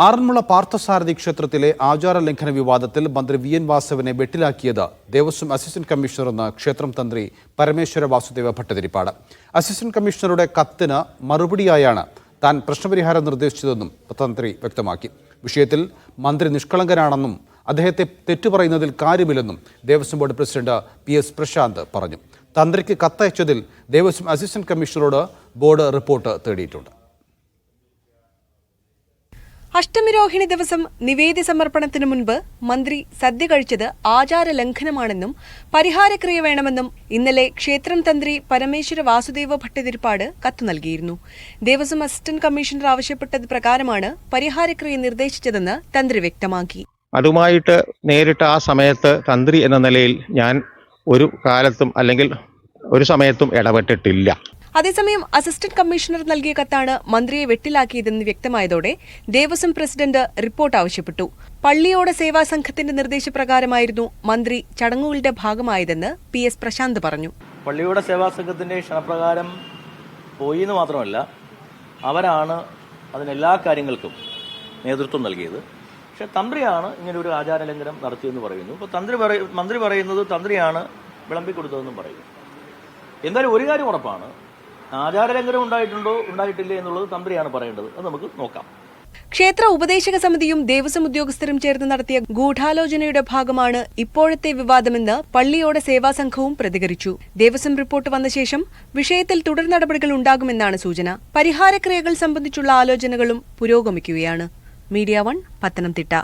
ആറന്മുള പാർത്ഥസാരഥി ക്ഷേത്രത്തിലെ ആചാര ലംഘന വിവാദത്തിൽ മന്ത്രി വി എൻ വാസവനെ വെട്ടിലാക്കിയത് ദേവസ്വം അസിസ്റ്റന്റ് കമ്മീഷണറെന്ന് ക്ഷേത്രം തന്ത്രി പരമേശ്വര വാസുദേവ ഭട്ടതിരിപ്പാട്. അസിസ്റ്റന്റ് കമ്മീഷണറുടെ കത്തിന് മറുപടിയായാണ് താൻ പ്രശ്നപരിഹാരം നിർദ്ദേശിച്ചതെന്നും തന്ത്രി വ്യക്തമാക്കി. വിഷയത്തിൽ മന്ത്രി നിഷ്കളങ്കനാണെന്നും അദ്ദേഹത്തെ തെറ്റുപറയുന്നതിൽ കാര്യമില്ലെന്നും Devaswom board president PS Prasanth പറഞ്ഞു. തന്ത്രിക്ക് കത്തയച്ചതിൽ ദേവസ്വം അസിസ്റ്റന്റ് കമ്മീഷണറോട് ബോർഡ് റിപ്പോർട്ട് തേടിയിട്ടുണ്ട്. അഷ്ടമിരോഹിണി ദിവസം നിവേദ്യ സമർപ്പണത്തിനു മുൻപ് മന്ത്രി സദ്യ കഴിച്ചത് ആചാര ലംഘനമാണെന്നും പരിഹാരക്രിയ വേണമെന്നും ഇന്നലെ ക്ഷേത്രം തന്ത്രി പരമേശ്വര വാസുദേവ ഭട്ടതിരിപ്പാട് കത്തു നൽകിയിരുന്നു. ദേവസ്വം അസിസ്റ്റന്റ് കമ്മീഷണർ ആവശ്യപ്പെട്ടത് പ്രകാരമാണ് പരിഹാരക്രിയ നിർദ്ദേശിച്ചതെന്ന് തന്ത്രി വ്യക്തമാക്കി. അതുമായിട്ട് നേരിട്ട് ആ സമയത്ത് തന്ത്രി എന്ന നിലയിൽ ഞാൻ ഒരു കാലത്തും അല്ലെങ്കിൽ ഒരു സമയത്തും ഇടപെട്ടിട്ടില്ല. അതേസമയം അസിസ്റ്റന്റ് കമ്മീഷണർ നൽകിയ കത്താണ് മന്ത്രിയെ വെട്ടിലാക്കിയതെന്ന് വ്യക്തമായതോടെ ദേവസ്വം പ്രസിഡന്റ് റിപ്പോർട്ട് ആവശ്യപ്പെട്ടു. പള്ളിയോട സേവാ സംഘത്തിന്റെ നിർദ്ദേശപ്രകാരമായിരുന്നു മന്ത്രി ചടങ്ങുകളുടെ ഭാഗമായതെന്ന് PS പ്രശാന്ത് പറഞ്ഞു. പള്ളിയോട സേവാ സംഘത്തിന്റെ ക്ഷണപ്രകാരം പോയി എന്ന് മാത്രമല്ല, അവരാണ് അതിനെല്ലാ കാര്യങ്ങൾക്കും നേതൃത്വം നൽകിയത്. പക്ഷെ തന്ത്രിയാണ് ഇങ്ങനെ ഒരു ആചാരലംഘനം നടത്തിയെന്ന് പറയുന്നു. ഇപ്പോൾ മന്ത്രി പറയുന്നത് തന്ത്രിയാണ് വിളമ്പിക്കൊടുത്തതെന്നും പറയുന്നു. എന്തായാലും ഒരു കാര്യം ഉറപ്പാണ്, ആചാരലംഘനം ഉണ്ടായിട്ടുണ്ടോ ഉണ്ടായിട്ടില്ലേ എന്നുള്ളത് തന്ത്രിയാണ് പറയേണ്ടത്. അത് നമുക്ക് നോക്കാം. ക്ഷേത്ര ഉപദേശക സമിതിയും ദേവസ്വം ഉദ്യോഗസ്ഥരും ചേർന്ന് നടത്തിയ ഗൂഢാലോചനയുടെ ഭാഗമാണ് ഇപ്പോഴത്തെ വിവാദമെന്ന് പള്ളിയോട സേവാ സംഘവും പ്രതികരിച്ചു. ദേവസ്വം റിപ്പോർട്ട് വന്ന ശേഷം വിഷയത്തിൽ തുടർ നടപടികൾ ഉണ്ടാകുമെന്നാണ് സൂചന. പരിഹാരക്രിയകൾ സംബന്ധിച്ചുള്ള ആലോചനകളും പുരോഗമിക്കുകയാണ്. മീഡിയ 1 പത്തനംതിട്ട.